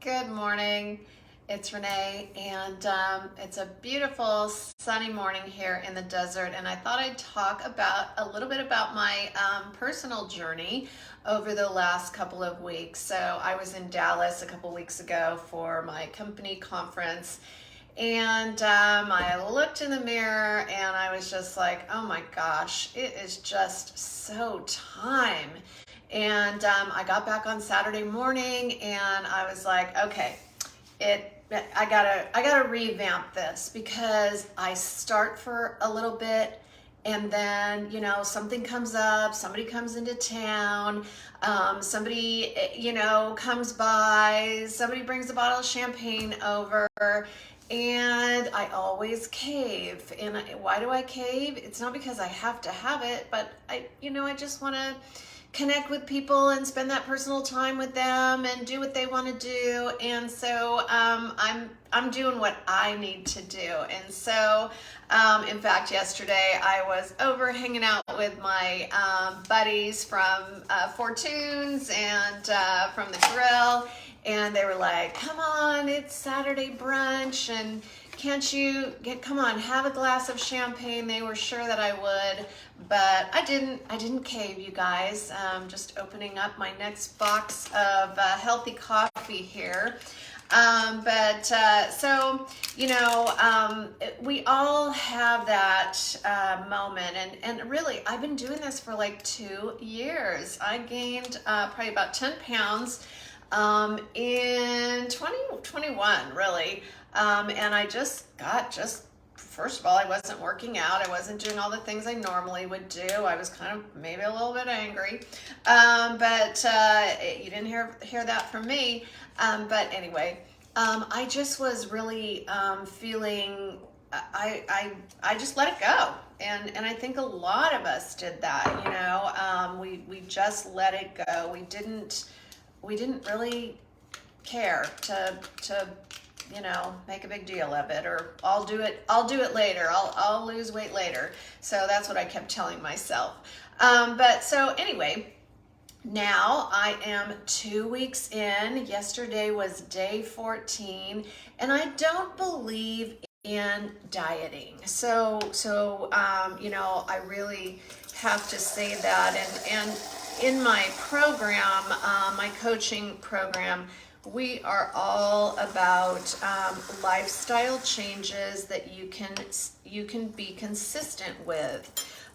Good morning. It's Renee, and it's a beautiful sunny morning here in the desert. And I thought I'd talk about a little bit about my personal journey over the last couple of weeks. So I was in Dallas a couple weeks ago for my company conference, and I looked in the mirror and I was just like, oh my gosh, it is just so time. And I got back on Saturday morning and I was like, okay, I gotta revamp this because I start for a little bit and then, something comes up, somebody comes into town, somebody, comes by, somebody brings a bottle of champagne over, and I always cave. And why do I cave? It's not because I have to have it, but I just want to connect with people and spend that personal time with them and do what they want to do. And so I'm doing what I need to do. And so in fact, yesterday I was over hanging out with my buddies from Fortunes and from the grill, and they were like, come on, it's Saturday brunch, and come on, have a glass of champagne. They were sure that I would, but I didn't cave, you guys. Just opening up my next box of healthy coffee here. We all have that moment, and really, I've been doing this for like 2 years. I gained probably about 10 pounds in 2021, really. And I first of all, I wasn't working out. I wasn't doing all the things I normally would do. I was kind of maybe a little bit angry. But you didn't hear that from me. But anyway, I just was really feeling, I just let it go. And I think a lot of us did that, we just let it go. We didn't really care to make a big deal of it, or I'll do it later. I'll lose weight later. So that's what I kept telling myself. But so anyway, now I am 2 weeks in. Yesterday was day 14, and I don't believe in dieting. So I really have to say that. And in my program, my coaching program, we are all about lifestyle changes that you can be consistent with.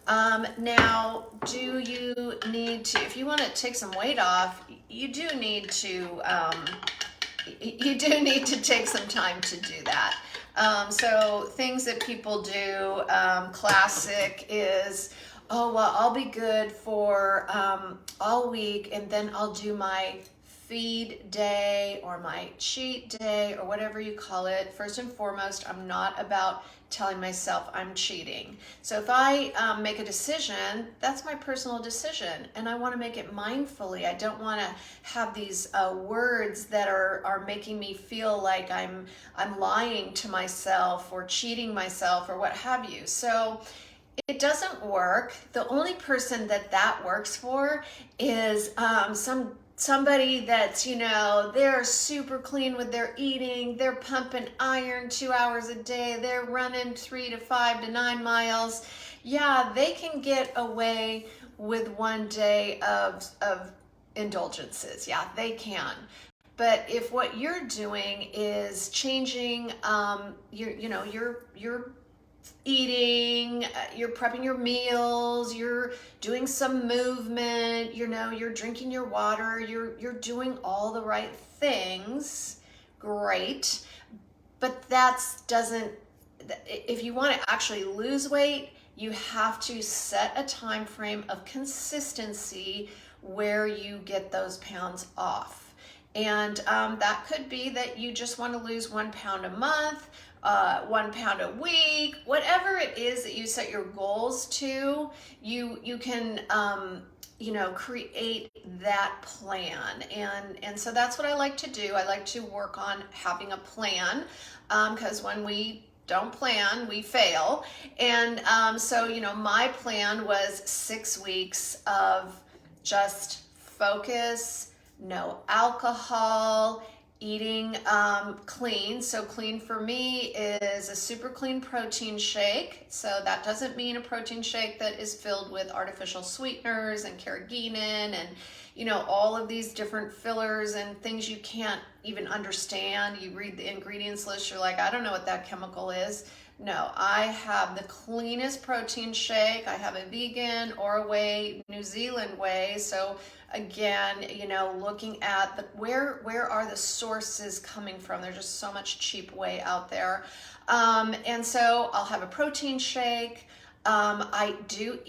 Now, do you need to, if you want to take some weight off, you do need to take some time to do that. So things that people do, classic is, oh, well, I'll be good for all week, and then I'll do my feed day or my cheat day or whatever you call it. First and foremost, I'm not about telling myself I'm cheating. So if I make a decision, that's my personal decision, and I want to make it mindfully. I don't want to have these words that are making me feel like I'm lying to myself or cheating myself or what have you. So it doesn't work. The only person that works for is somebody that's, they're super clean with their eating, they're pumping iron 2 hours a day, they're running 3 to 5 to 9 miles. Yeah, they can get away with 1 day of indulgences. Yeah, they can. But if what you're doing is changing your eating, you're prepping your meals, you're doing some movement, you're drinking your water, you're doing all the right things, great. But if you want to actually lose weight, you have to set a time frame of consistency where you get those pounds off. And that could be that you just want to lose 1 pound a month, 1 pound a week, whatever it is that you set your goals to, you can create that plan. And so that's what I like to do. I like to work on having a plan, because when we don't plan, we fail. And so my plan was 6 weeks of just focus, no alcohol, eating clean. So clean for me is a super clean protein shake. So that doesn't mean a protein shake that is filled with artificial sweeteners and carrageenan and all of these different fillers and things you can't even understand. You read the ingredients list, you're like, I don't know what that chemical is. No, I have the cleanest protein shake. I have a vegan or a whey, New Zealand whey. So again, looking at where are the sources coming from? There's just so much cheap whey out there. And so I'll have a protein shake. I do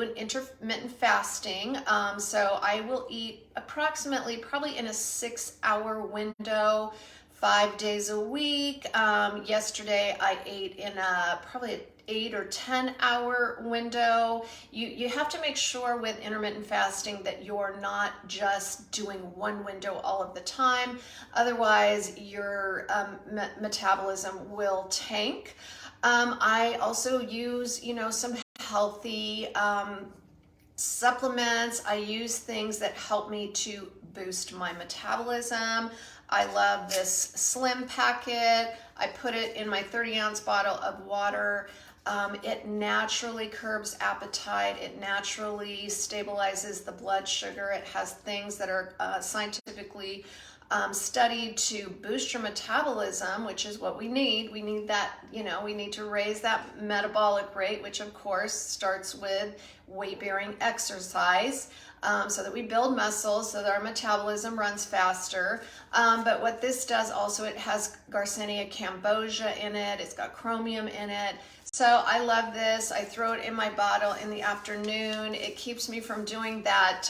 an intermittent fasting. So I will eat approximately probably in a 6-hour window, 5 days a week. Yesterday I ate in probably an 8 or 10-hour window. You have to make sure with intermittent fasting that you're not just doing one window all of the time. Otherwise, your metabolism will tank. I also use, some healthy supplements. I use things that help me to boost my metabolism. I love this slim packet. I put it in my 30-ounce bottle of water. It naturally curbs appetite. It naturally stabilizes the blood sugar. It has things that are scientifically studied to boost your metabolism, which is what we need. We need that, we need to raise that metabolic rate, which of course starts with weight-bearing exercise. So that we build muscles, so that our metabolism runs faster. But what this does also, it has Garcinia cambogia in it. It's got chromium in it. So I love this. I throw it in my bottle in the afternoon. It keeps me from doing that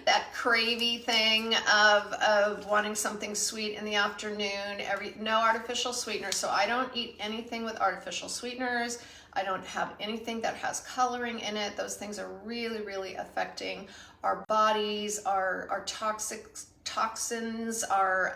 that cravey thing of wanting something sweet in the afternoon. No artificial sweeteners. So I don't eat anything with artificial sweeteners. I don't have anything that has coloring in it. Those things are really, really affecting our bodies, our toxins, our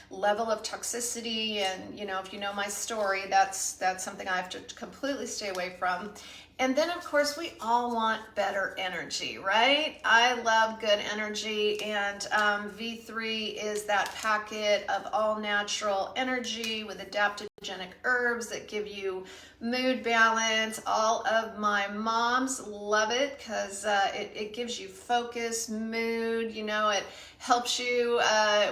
level of toxicity. And if you know my story, that's something I have to completely stay away from. And then of course we all want better energy, right? I love good energy, and V3 is that packet of all natural energy with adaptogenic herbs that give you mood balance. All of my moms love it because it gives you focus, mood, it helps you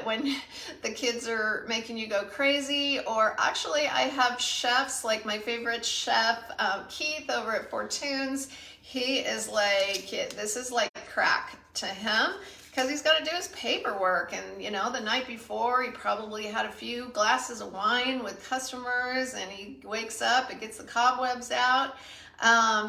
when the kids are making you go crazy. Or actually I have chefs, like my favorite chef, Keith over at Fortunes. He is like, this is like crack to him, because he's got to do his paperwork. And the night before he probably had a few glasses of wine with customers, and he wakes up, it gets the cobwebs out.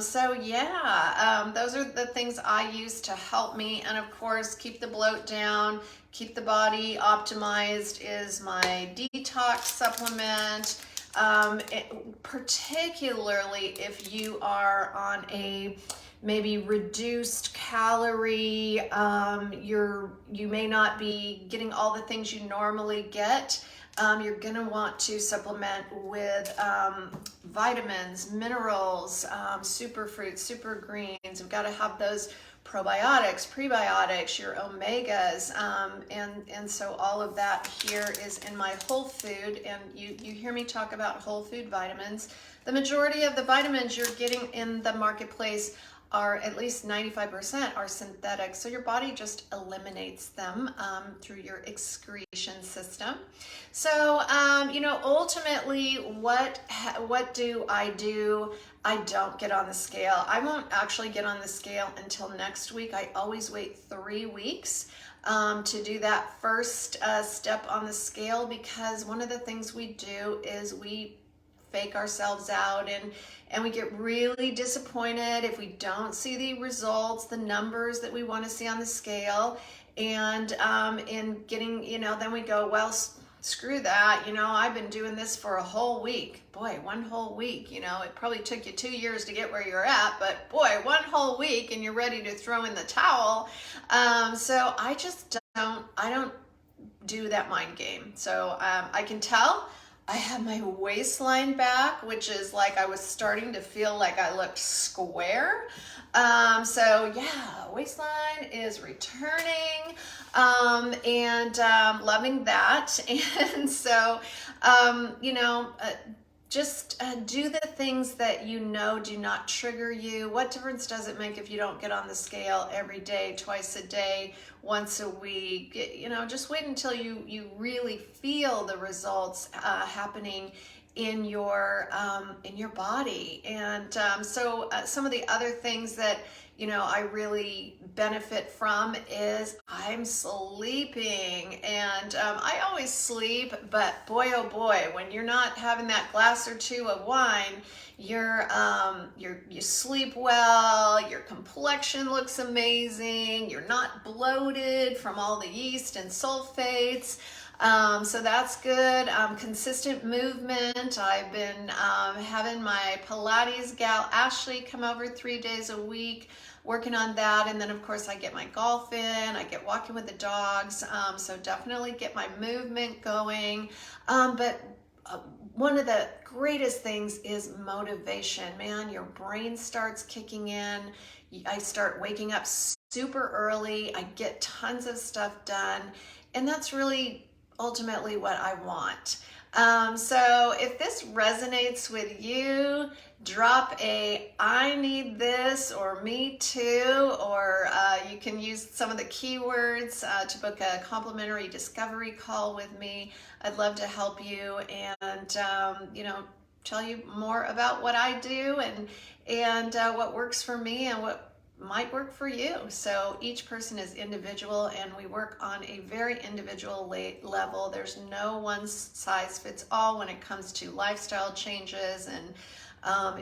So yeah, those are the things I use to help me. And of course, keep the bloat down, keep the body optimized is my detox supplement. Particularly if you are on a maybe reduced calorie, you may not be getting all the things you normally get. You're gonna want to supplement with vitamins, minerals, super fruits, super greens. You've got to have those probiotics, prebiotics, your omegas, and so all of that here is in my whole food. And you hear me talk about whole food vitamins. The majority of the vitamins you're getting in the marketplace are, at least 95%, are synthetic. So your body just eliminates them through your excretion system. So, ultimately, what do? I don't get on the scale. I won't actually get on the scale until next week. I always wait 3 weeks to do that first step on the scale, because one of the things we do is we fake ourselves out, and we get really disappointed if we don't see the results, the numbers that we want to see on the scale. And in getting, then we go, well, screw that, I've been doing this for a whole week. Boy, 1 whole week, it probably took you 2 years to get where you're at, but boy, 1 whole week and you're ready to throw in the towel. So I don't do that mind game. So I can tell I have my waistline back, which is like I was starting to feel like I looked square. So yeah, waistline is returning. Loving that. And so, you know, just do the things that you know do not trigger you. What difference does it make if you don't get on the scale every day, twice a day, once a week? You know, just wait until you really feel the results happening in your body. And some of the other things that I really benefit from is I'm sleeping, and I always sleep, but boy oh boy, when you're not having that glass or two of wine, you sleep well, your complexion looks amazing, you're not bloated from all the yeast and sulfates. So that's good. Consistent movement. I've been having my Pilates gal Ashley come over 3 days a week, working on that. And then of course I get my golf in, I get walking with the dogs. So definitely get my movement going. But one of the greatest things is motivation, man. Your brain starts kicking in. I start waking up super early. I get tons of stuff done. And that's really ultimately what I want. So if this resonates with you, drop a I need this or me too, or you can use some of the keywords to book a complimentary discovery call with me. I'd love to help you and tell you more about what I do and what works for me and what might work for you. So each person is individual, and we work on a very individual level. There's no one size fits all when it comes to lifestyle changes and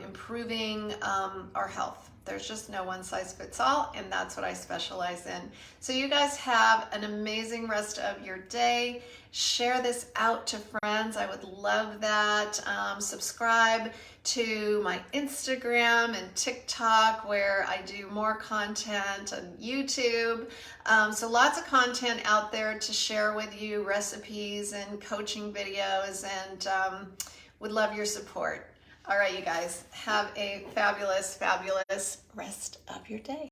improving our health. There's just no one size fits all, and that's what I specialize in. So you guys have an amazing rest of your day. Share this out to friends. I would love that. Subscribe to my Instagram and TikTok, where I do more content, and YouTube. So lots of content out there to share with you, recipes and coaching videos, and would love your support. All right, you guys, have a fabulous, fabulous rest of your day.